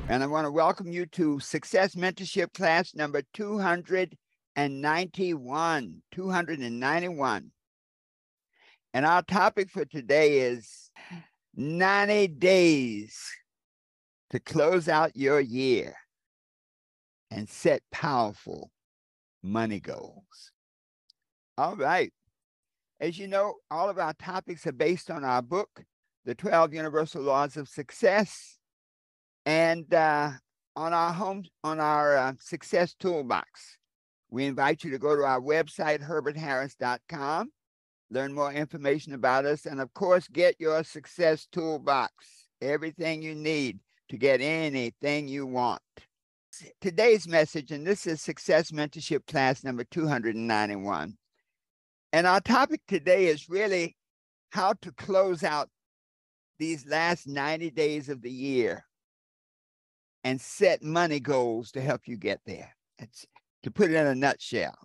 And I want to welcome you to Success Mentorship class number 291. 291. And our topic for today is 90 days to close out your year and set powerful money goals. All right. As you know, all of our topics are based on our book, The 12 Universal Laws of Success, and on our Success Toolbox. We invite you to go to our website, herbertharris.com, learn more information about us, and of course, get your Success Toolbox, everything you need to get anything you want. Today's message, and this is Success Mentorship class number 291. And our topic today is really how to close out these last 90 days of the year and set money goals to help you get there. It's, to put it in a nutshell.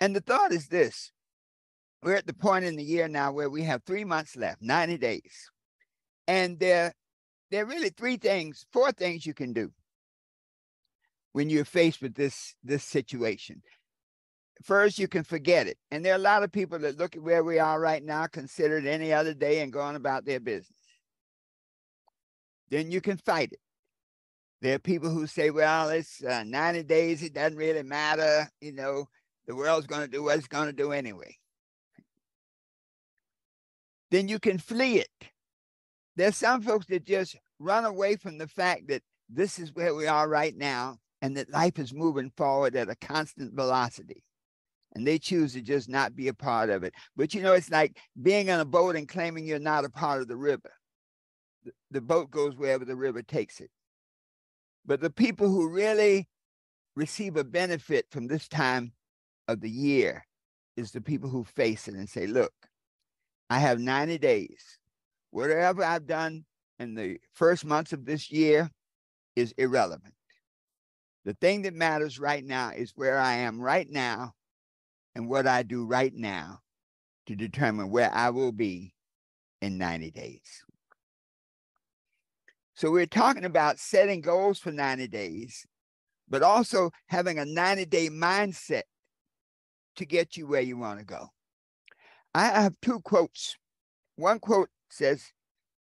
And the thought is this. We're at the point in the year now where we have 3 months left, 90 days. And there are really four things you can do when you're faced with this situation. First, you can forget it. And there are a lot of people that look at where we are right now, consider it any other day and go on about their business. Then you can fight it. There are people who say, well, it's 90 days. It doesn't really matter. You know, the world's going to do what it's going to do anyway. Then you can flee it. There's some folks that just run away from the fact that this is where we are right now and that life is moving forward at a constant velocity. And they choose to just not be a part of it. But, you know, it's like being on a boat and claiming you're not a part of the river. The boat goes wherever the river takes it. But the people who really receive a benefit from this time of the year is the people who face it and say, look, I have 90 days. Whatever I've done in the first months of this year is irrelevant. The thing that matters right now is where I am right now and what I do right now to determine where I will be in 90 days. So we're talking about setting goals for 90 days, but also having a 90-day mindset to get you where you want to go. I have two quotes. One quote says,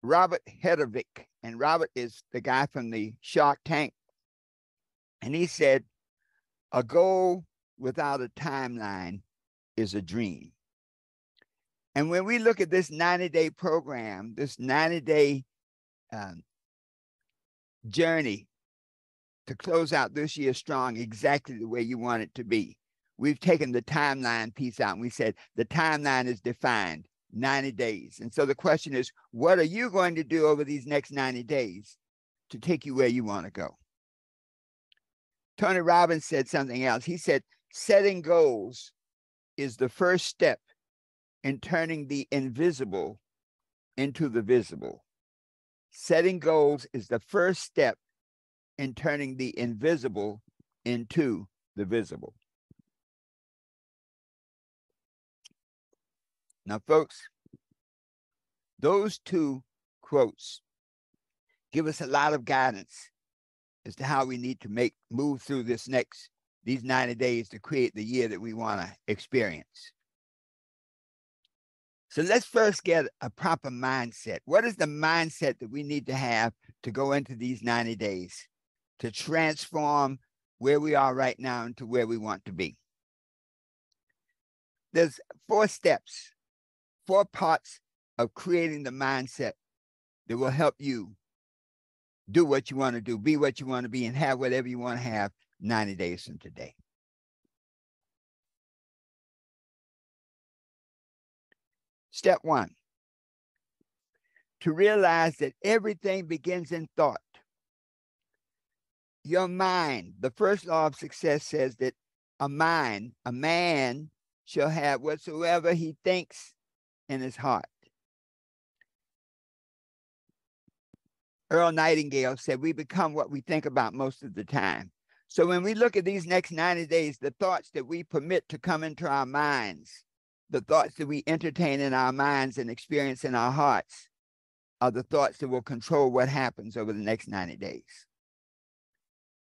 Robert Herbert, and Robert is the guy from the Shark Tank. And he said, a goal without a timeline is a dream. And when we look at this 90-day program, this 90-day journey to close out this year strong, exactly the way you want it to be, we've taken the timeline piece out and we said the timeline is defined, 90 days. And so the question is, what are you going to do over these next 90 days to take you where you want to go? Tony Robbins said something else. He said, setting goals is the first step in turning the invisible into the visible. Setting goals is the first step in turning the invisible into the visible. Now, folks, those two quotes give us a lot of guidance as to how we need to move through these 90 days to create the year that we want to experience. So let's first get a proper mindset. What is the mindset that we need to have to go into these 90 days to transform where we are right now into where we want to be? There's 4 steps, 4 parts of creating the mindset that will help you do what you want to do, be what you want to be, and have whatever you want to have 90 days from today. Step 1, to realize that everything begins in thought. Your mind, the first law of success says that a man shall have whatsoever he thinks in his heart. Earl Nightingale said, we become what we think about most of the time. So when we look at these next 90 days, the thoughts that we permit to come into our minds, the thoughts that we entertain in our minds and experience in our hearts are the thoughts that will control what happens over the next 90 days.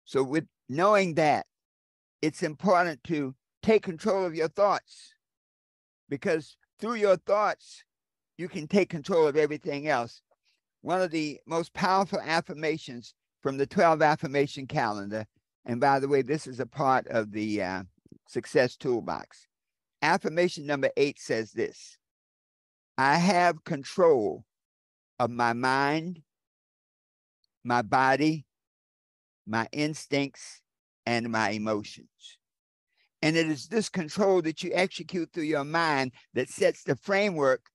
So with knowing that, it's important to take control of your thoughts, because through your thoughts, you can take control of everything else. One of the most powerful affirmations from the 12 affirmation calendar, and by the way, this is a part of the Success Toolbox. Affirmation number 8 says this: I have control of my mind, my body, my instincts, and my emotions. And it is this control that you execute through your mind that sets the framework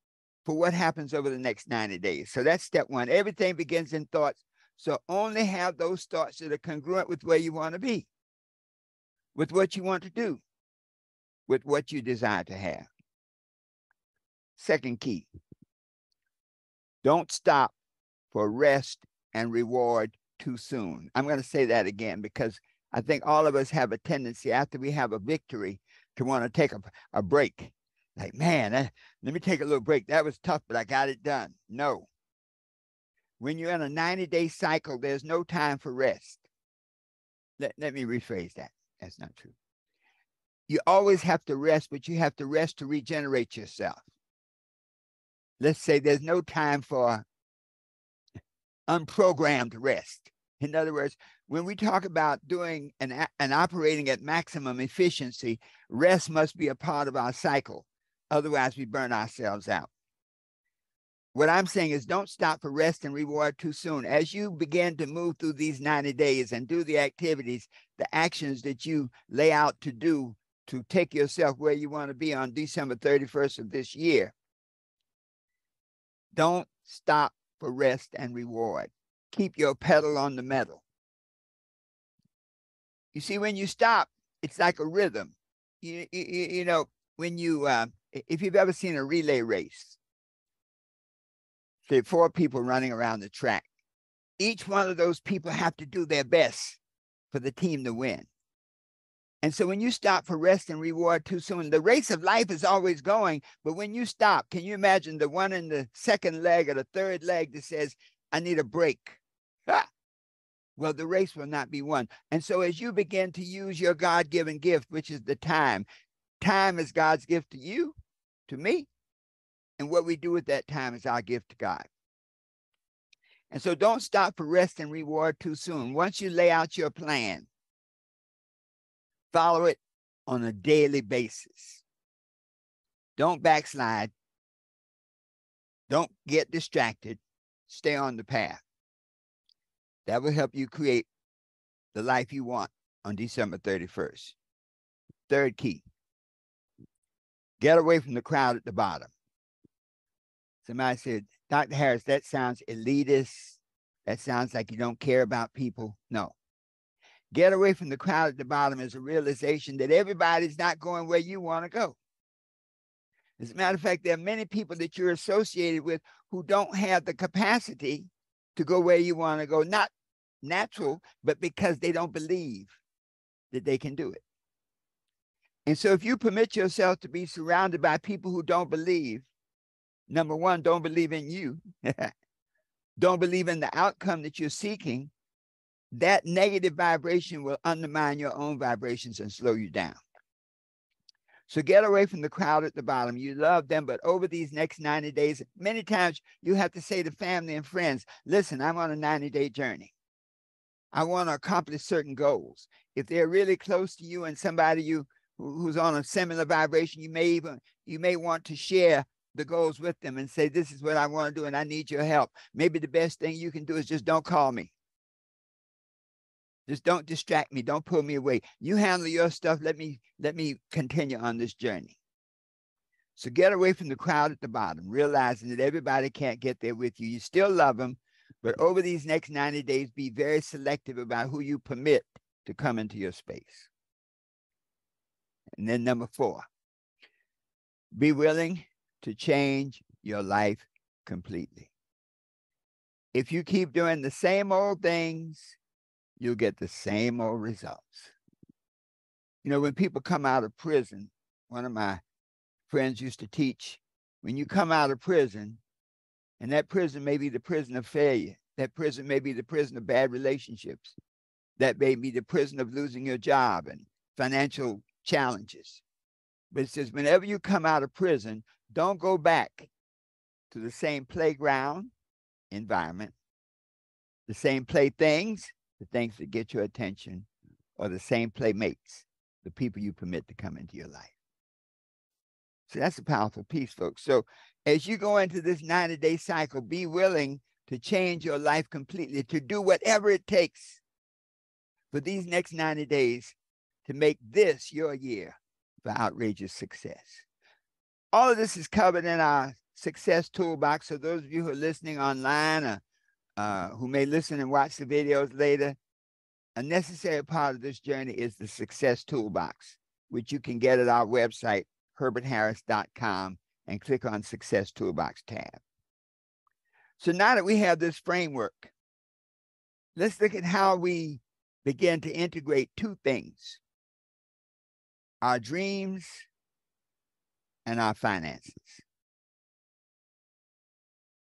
for what happens over the next 90 days. So that's step one. Everything begins in thoughts. So only have those thoughts that are congruent with where you want to be, with what you want to do, with what you desire to have. Second key: don't stop for rest and reward too soon. I'm going to say that again because I think all of us have a tendency after we have a victory to want to take a break. Like, man, let me take a little break. That was tough, but I got it done. No. When you're in a 90-day cycle, there's no time for rest. Let me rephrase that. That's not true. You always have to rest, but you have to rest to regenerate yourself. Let's say there's no time for unprogrammed rest. In other words, when we talk about doing and operating at maximum efficiency, rest must be a part of our cycle. Otherwise, we burn ourselves out. What I'm saying is don't stop for rest and reward too soon. As you begin to move through these 90 days and do the activities, the actions that you lay out to do to take yourself where you want to be on December 31st of this year, don't stop for rest and reward. Keep your pedal on the metal. You see, when you stop, it's like a rhythm. You know, when you, if you've ever seen a relay race, say 4 people running around the track, each one of those people have to do their best for the team to win. And so when you stop for rest and reward too soon, the race of life is always going, but when you stop, can you imagine the one in the second leg or the third leg that says, I need a break? Ah! Well, the race will not be won. And so as you begin to use your God-given gift, which is the time is God's gift to you, to me, and what we do with that time is our gift to God. And so don't stop for rest and reward too soon. Once you lay out your plan, follow it on a daily basis. Don't backslide. Don't get distracted. Stay on the path. That will help you create the life you want on December 31st. Third key: get away from the crowd at the bottom. Somebody said, Dr. Harris, that sounds elitist. That sounds like you don't care about people. No. Get away from the crowd at the bottom is a realization that everybody's not going where you want to go. As a matter of fact, there are many people that you're associated with who don't have the capacity to go where you want to go. Not natural, but because they don't believe that they can do it. And so if you permit yourself to be surrounded by people who don't believe, number one, don't believe in you, don't believe in the outcome that you're seeking, that negative vibration will undermine your own vibrations and slow you down. So get away from the crowd at the bottom. You love them, but over these next 90 days, many times you have to say to family and friends, listen, I'm on a 90-day journey. I want to accomplish certain goals. If they're really close to you and somebody who's on a similar vibration, you may want to share the goals with them and say, this is what I want to do and I need your help. Maybe the best thing you can do is just don't call me. Just don't distract me. Don't pull me away. You handle your stuff. Let me continue on this journey. So get away from the crowd at the bottom, realizing that everybody can't get there with you. You still love them, but over these next 90 days, be very selective about who you permit to come into your space. And then number 4, be willing to change your life completely. If you keep doing the same old things, you'll get the same old results. You know, when people come out of prison, one of my friends used to teach, when you come out of prison, And that prison may be the prison of failure. That prison may be the prison of bad relationships. That may be the prison of losing your job and financial challenges. But it says, whenever you come out of prison, don't go back to the same playground environment, the same playthings, the things that get your attention, or the same playmates, the people you permit to come into your life. So that's a powerful piece, folks. So as you go into this 90-day cycle, be willing to change your life completely, to do whatever it takes for these next 90 days to make this your year for outrageous success. All of this is covered in our Success Toolbox. So those of you who are listening online or who may listen and watch the videos later, a necessary part of this journey is the Success Toolbox, which you can get at our website, herbertharris.com, and click on Success Toolbox tab. So now that we have this framework, let's look at how we begin to integrate two things: our dreams and our finances.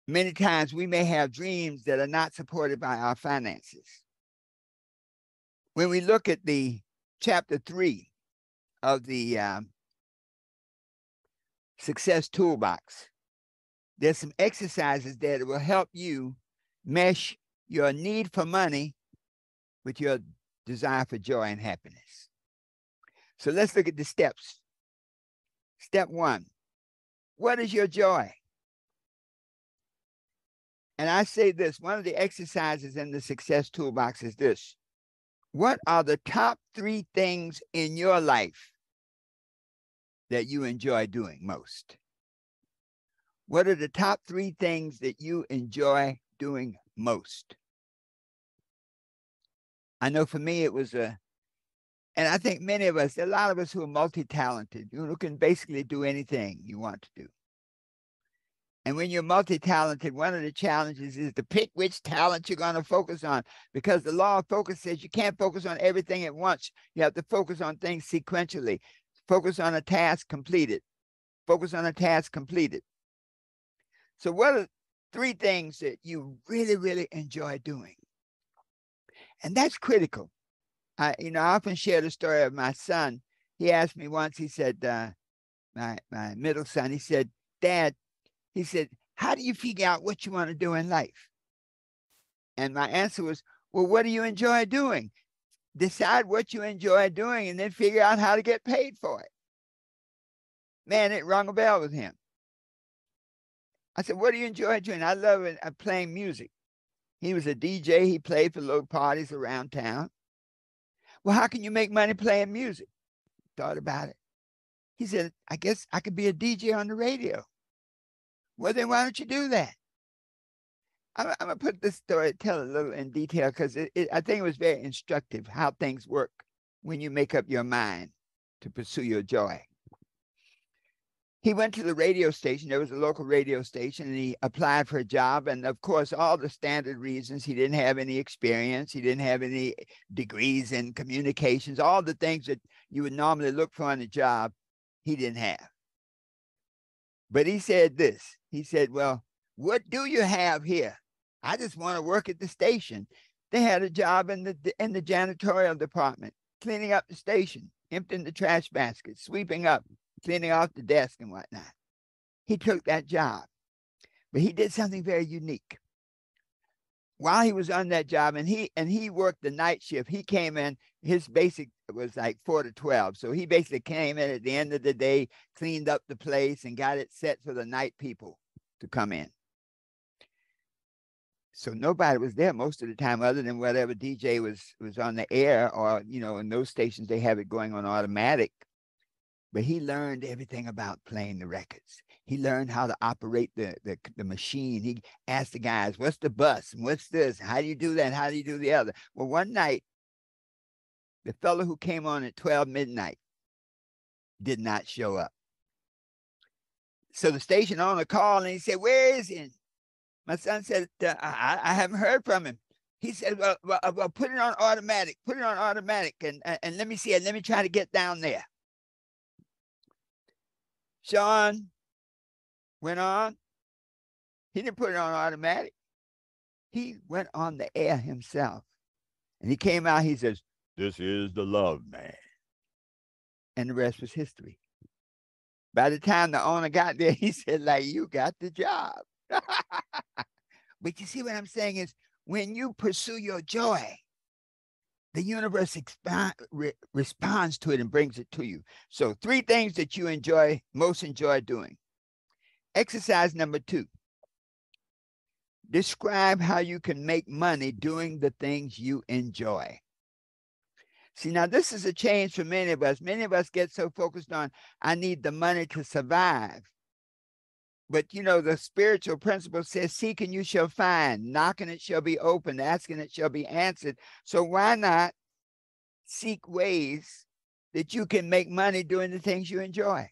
Many times we may have dreams that are not supported by our finances. When we look at the chapter 3 of the Success Toolbox, there's some exercises there that will help you mesh your need for money with your desire for joy and happiness. So let's look at the steps. Step 1, what is your joy? And I say this, one of the exercises in the Success Toolbox is this: what are the top 3 things in your life that you enjoy doing most? What are the top 3 things that you enjoy doing most? I know for me it was and I think many of us, there are a lot of us who are multi-talented, who can basically do anything you want to do. And when you're multi-talented, one of the challenges is to pick which talent you're going to focus on, because the law of focus says you can't focus on everything at once. You have to focus on things sequentially. Focus on a task completed. Focus on a task completed. So what are 3 things that you really, really enjoy doing? And that's critical. I often share the story of my son. He asked me once, he said, my middle son, he said, Dad, he said, how do you figure out what you want to do in life? And my answer was, well, what do you enjoy doing? Decide what you enjoy doing and then figure out how to get paid for it. Man, it rung a bell with him. I said, what do you enjoy doing? I love playing music. He was a DJ. He played for little parties around town. Well, how can you make money playing music? Thought about it. He said, I guess I could be a DJ on the radio. Well, then why don't you do that? I'm going to put this story, tell it a little in detail, because I think it was very instructive how things work when you make up your mind to pursue your joy. He went to the radio station. There was a local radio station, and he applied for a job. And of course, all the standard reasons: he didn't have any experience, he didn't have any degrees in communications, all the things that you would normally look for in a job, he didn't have. But he said this. He said, well, what do you have here? I just want to work at the station. They had a job in the janitorial department, cleaning up the station, emptying the trash baskets, sweeping up, cleaning off the desk and whatnot. He took that job, but he did something very unique. While he was on that job, and he worked the night shift, he came in, his basic was like 4 to 12. So he basically came in at the end of the day, cleaned up the place and got it set for the night people to come in. So nobody was there most of the time other than whatever DJ was on the air, or, in those stations, they have it going on automatic. But he learned everything about playing the records. He learned how to operate the machine. He asked the guys, what's the bus? And what's this? How do you do that? How do you do the other? Well, one night, the fellow who came on at 12 midnight did not show up. So the station owner called and he said, where is he? My son said, I haven't heard from him. He said, well, put it on automatic. Put it on automatic and let me see it. Let me try to get down there. Sean went on. He didn't put it on automatic. He went on the air himself. And he came out, he says, "This is the love, man." And the rest was history. By the time the owner got there, he said, like, "You got the job." But you see what I'm saying is when you pursue your joy, the universe responds to it and brings it to you. So 3 things that you most enjoy doing. Exercise number 2. Describe how you can make money doing the things you enjoy. See, now this is a change for many of us. Many of us get so focused on, I need the money to survive. But you know, the spiritual principle says, seek and you shall find, knocking it shall be opened, asking it shall be answered. So why not seek ways that you can make money doing the things you enjoy?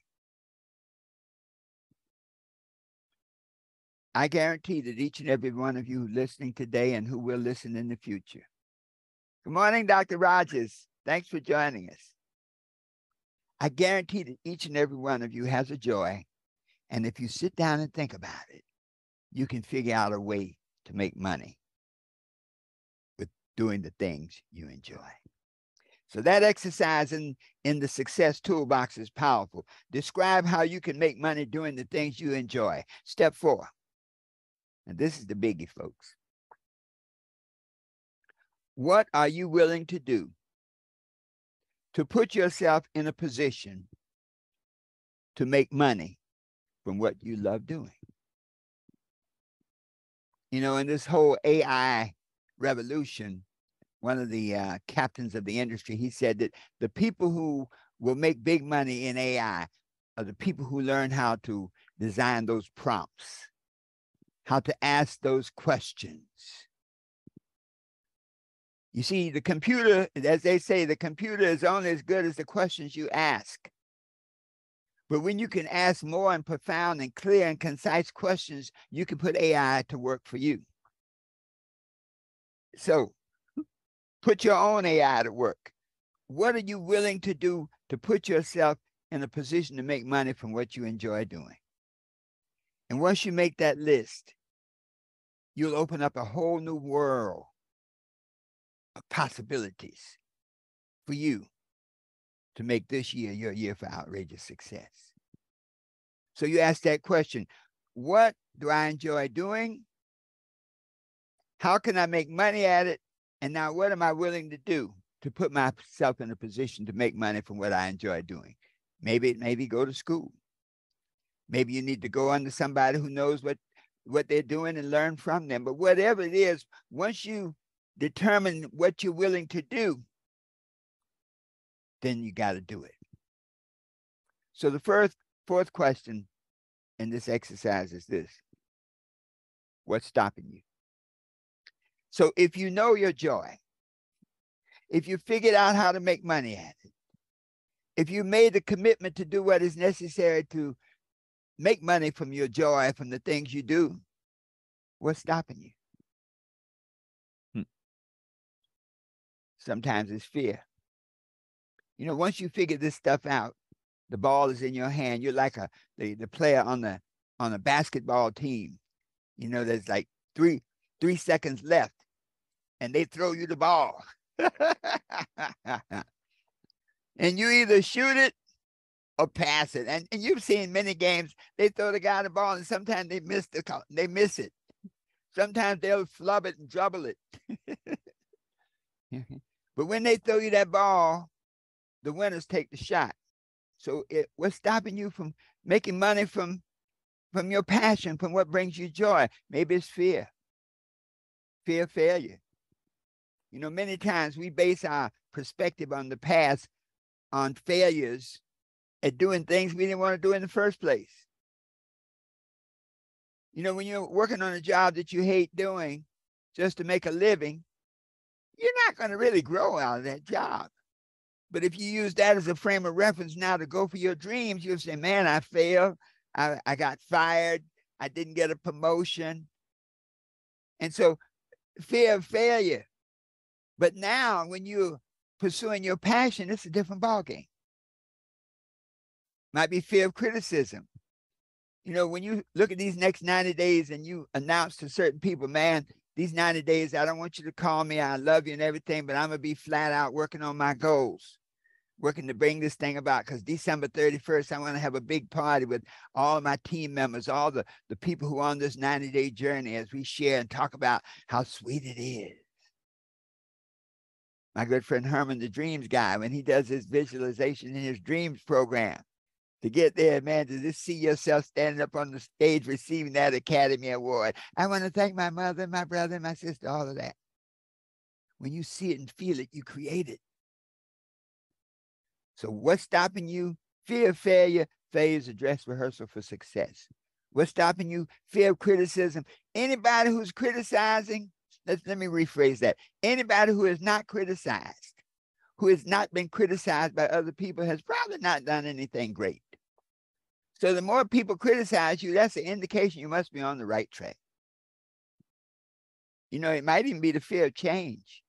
I guarantee that each and every one of you listening today and who will listen in the future. Good morning, Dr. Rogers. Thanks for joining us. I guarantee that each and every one of you has a joy. And if you sit down and think about it, you can figure out a way to make money with doing the things you enjoy. So that exercise in the Success Toolbox is powerful. Describe how you can make money doing the things you enjoy. Step 4. And this is the biggie, folks. What are you willing to do to put yourself in a position to make money from what you love doing? You know, in this whole AI revolution, one of the captains of the industry, he said that the people who will make big money in AI are the people who learn how to design those prompts, how to ask those questions. You see, the computer, as they say, the computer is only as good as the questions you ask. But when you can ask more and profound and clear and concise questions, you can put AI to work for you. So put your own AI to work. What are you willing to do to put yourself in a position to make money from what you enjoy doing? And once you make that list, you'll open up a whole new world of possibilities for you to make this year your year for outrageous success. So you ask that question, what do I enjoy doing? How can I make money at it? And now what am I willing to do to put myself in a position to make money from what I enjoy doing? Maybe go to school. Maybe you need to go under somebody who knows what they're doing and learn from them. But whatever it is, once you determine what you're willing to do, then you got to do it. So the fourth question in this exercise is this: what's stopping you? So if you know your joy, if you figured out how to make money at it, if you made the commitment to do what is necessary to make money from your joy, from the things you do, what's stopping you? Sometimes it's fear. You know, once you figure this stuff out, the ball is in your hand. You're like the player on a basketball team. You know, there's like three seconds left, and they throw you the ball. And you either shoot it or pass it. And you've seen many games, they throw the guy the ball, and sometimes they miss it. Sometimes they'll flub it and dribble it. But when they throw you that ball, the winners take the shot. So what's stopping you from making money from your passion, from what brings you joy? Maybe it's fear of failure. You know, many times we base our perspective on the past on failures at doing things we didn't want to do in the first place. You know, when you're working on a job that you hate doing just to make a living, you're not going to really grow out of that job. But if you use that as a frame of reference now to go for your dreams, you'll say, man, I failed. I got fired. I didn't get a promotion. And so fear of failure. But now when you're pursuing your passion, it's a different ballgame. Might be fear of criticism. You know, when you look at these next 90 days and you announce to certain people, man, these 90 days, I don't want you to call me. I love you and everything, but I'm going to be flat out working on my goals, working to bring this thing about, because December 31st, I want to have a big party with all of my team members, all the people who are on this 90-day journey, as we share and talk about how sweet it is. My good friend Herman, the dreams guy, when he does his visualization in his dreams program, to get there, man, to just see yourself standing up on the stage receiving that Academy Award. I want to thank my mother, my brother, my sister, all of that. When you see it and feel it, you create it. So what's stopping you? Fear of failure. Failure is a dress rehearsal for success. What's stopping you? Fear of criticism. Anybody who's criticizing, let me rephrase that. Anybody who is not criticized, who has not been criticized by other people, has probably not done anything great. So the more people criticize you, that's an indication you must be on the right track. You know, it might even be the fear of change.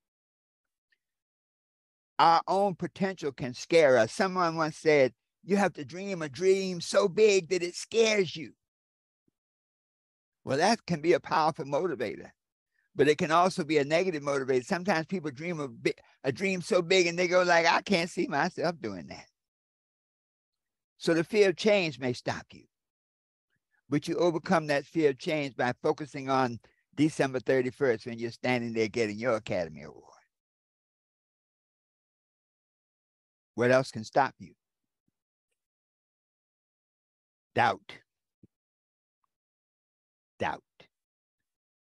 Our own potential can scare us. Someone once said, you have to dream a dream so big that it scares you. Well, that can be a powerful motivator, but it can also be a negative motivator. Sometimes people dream a dream so big and they go like, I can't see myself doing that. So the fear of change may stop you, but you overcome that fear of change by focusing on December 31st when you're standing there getting your Academy Award. What else can stop you? Doubt. Doubt.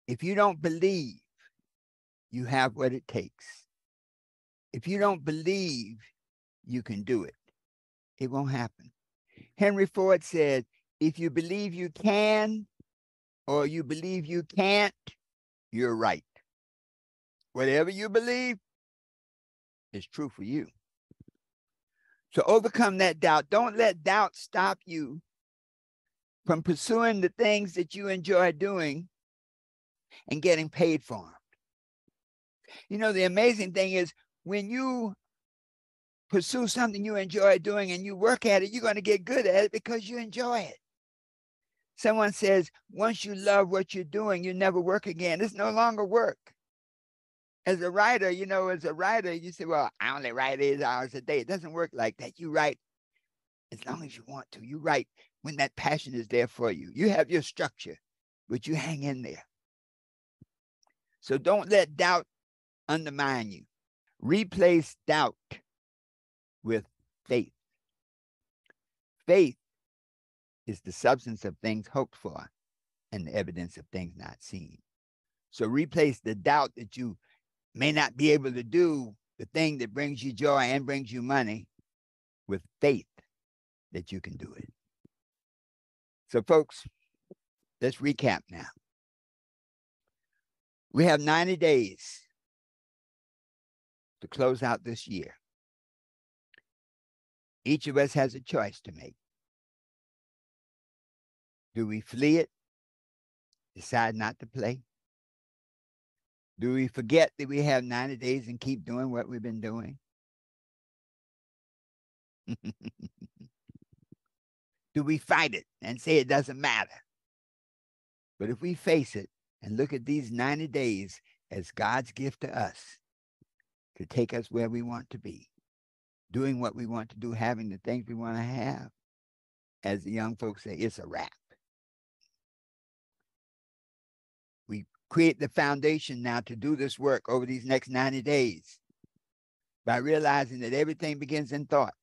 If you don't believe you have what it takes, if you don't believe you can do it, it won't happen. Henry Ford said, if you believe you can or you believe you can't, you're right. Whatever you believe is true for you. So overcome that doubt. Don't let doubt stop you from pursuing the things that you enjoy doing and getting paid for them. You know, the amazing thing is when you pursue something you enjoy doing and you work at it, you're going to get good at it because you enjoy it. Someone says, once you love what you're doing, you never work again. It's no longer work. As a writer, you know, you say, well, I only write 8 hours a day. It doesn't work like that. You write as long as you want to. You write when that passion is there for you. You have your structure, but you hang in there. So don't let doubt undermine you. Replace doubt with faith. Faith is the substance of things hoped for and the evidence of things not seen. So replace the doubt that you may not be able to do the thing that brings you joy and brings you money with faith that you can do it. So folks, let's recap now. We have 90 days to close out this year. Each of us has a choice to make. Do we flee it? Decide not to play? Do we forget that we have 90 days and keep doing what we've been doing? Do we fight it and say it doesn't matter? But if we face it and look at these 90 days as God's gift to us to take us where we want to be, doing what we want to do, having the things we want to have, as the young folks say, it's a wrap. We create the foundation now to do this work over these next 90 days by realizing that everything begins in thought,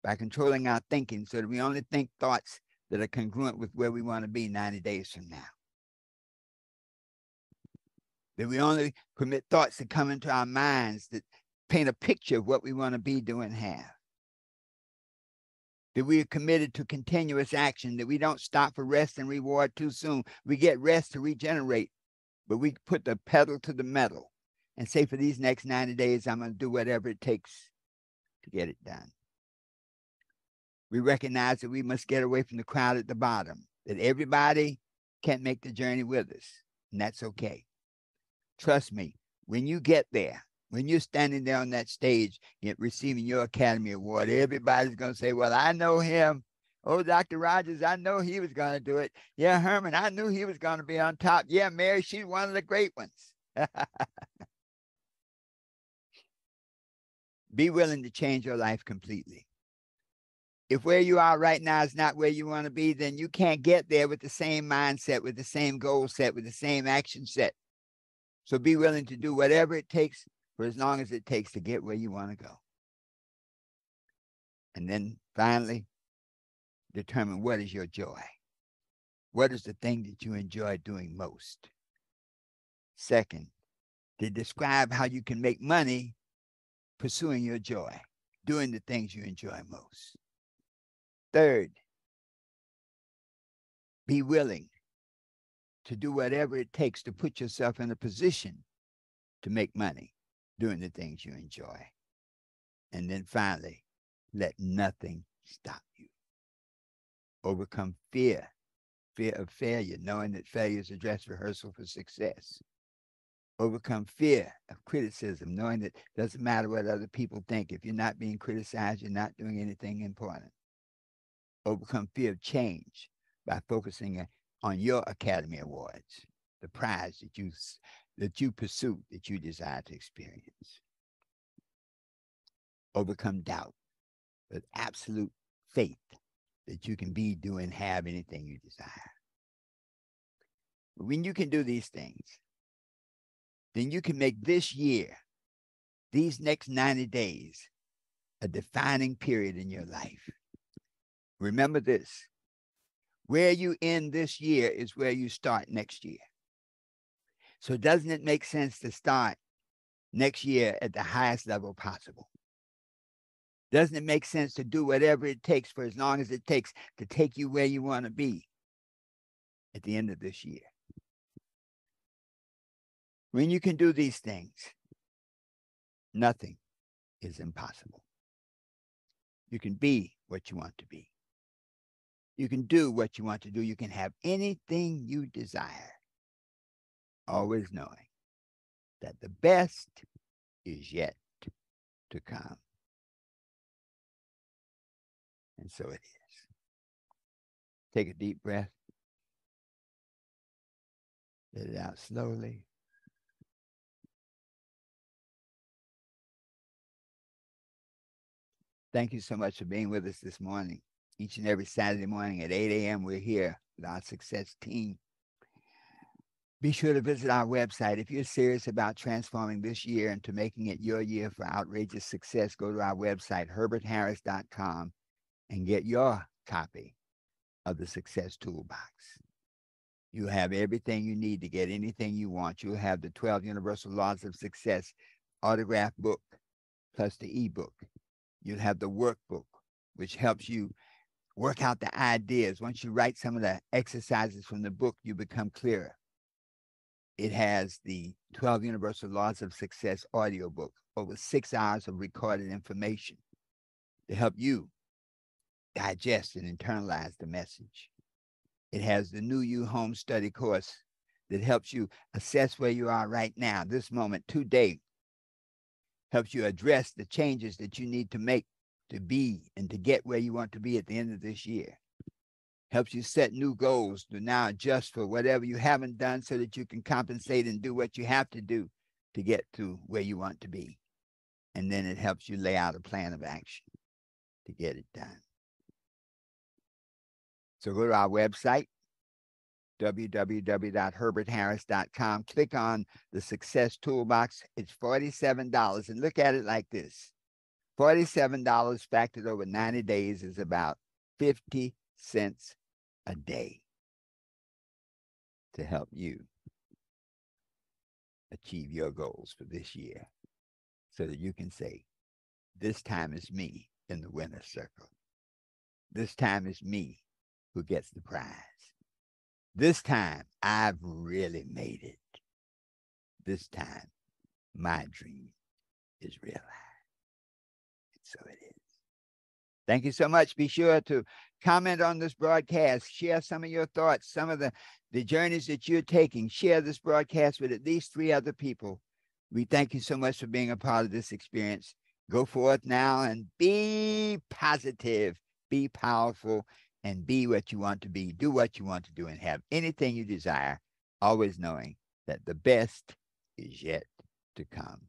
by controlling our thinking so that we only think thoughts that are congruent with where we want to be 90 days from now. That we only permit thoughts to come into our minds that paint a picture of what we want to be, do, and have. That we are committed to continuous action, that we don't stop for rest and reward too soon. We get rest to regenerate, but we put the pedal to the metal and say, for these next 90 days, I'm going to do whatever it takes to get it done. We recognize that we must get away from the crowd at the bottom, that everybody can't make the journey with us, and that's okay. Trust me, when you get there, when you're standing there on that stage receiving your Academy Award, everybody's going to say, well, I know him, Oh, Dr. Rogers, I know he was going to do it. Yeah, Herman, I knew he was going to be on top. Yeah, Mary, she's one of the great ones. Be willing to change your life completely. If where you are right now is not where you want to be, then you can't get there with the same mindset, with the same goal set, with the same action set. So be willing to do whatever it takes for as long as it takes to get where you want to go. And then finally, determine what is your joy. What is the thing that you enjoy doing most? Second, to describe how you can make money pursuing your joy, doing the things you enjoy most. Third, be willing to do whatever it takes to put yourself in a position to make money doing the things you enjoy. And then finally, let nothing stop you. Overcome fear of failure, knowing that failure is a dress rehearsal for success. Overcome fear of criticism, knowing that it doesn't matter what other people think. If you're not being criticized, you're not doing anything important. Overcome fear of change by focusing on your Academy Awards, the prize that you pursue, that you desire to experience. Overcome doubt with absolute faith that you can be, do, and have anything you desire. When you can do these things, then you can make this year, these next 90 days, a defining period in your life. Remember this, where you end this year is where you start next year. So doesn't it make sense to start next year at the highest level possible? Doesn't it make sense to do whatever it takes for as long as it takes to take you where you want to be at the end of this year? When you can do these things, nothing is impossible. You can be what you want to be. You can do what you want to do. You can have anything you desire, always knowing that the best is yet to come. And so it is. Take a deep breath. Let it out slowly. Thank you so much for being with us this morning. Each and every Saturday morning at 8 a.m., we're here with our success team. Be sure to visit our website. If you're serious about transforming this year into making it your year for outrageous success, go to our website, herbertharris.com, and get your copy of the Success Toolbox. You have everything you need to get anything you want. You'll have the 12 Universal Laws of Success autograph book plus the ebook. You'll have the workbook, which helps you work out the ideas. Once you write some of the exercises from the book, you become clearer. It has the 12 Universal Laws of Success audiobook, over 6 hours of recorded information to help you digest and internalize the message. It has the New You Home Study course that helps you assess where you are right now, this moment, today. Helps you address the changes that you need to make to be and to get where you want to be at the end of this year. Helps you set new goals to now adjust for whatever you haven't done so that you can compensate and do what you have to do to get to where you want to be. And then it helps you lay out a plan of action to get it done. So go to our website, www.herbertharris.com. Click on the Success Toolbox. It's $47. And look at it like this. $47 factored over 90 days is about 50 cents a day to help you achieve your goals for this year so that you can say, this time is me in the winner's circle. This time is me who gets the prize. This time, I've really made it. This time, my dream is realized. And so it is. Thank you so much. Be sure to comment on this broadcast. Share some of your thoughts, some of the journeys that you're taking. Share this broadcast with at least 3 other people. We thank you so much for being a part of this experience. Go forth now and be positive, be powerful, and be what you want to be, do what you want to do, and have anything you desire, always knowing that the best is yet to come.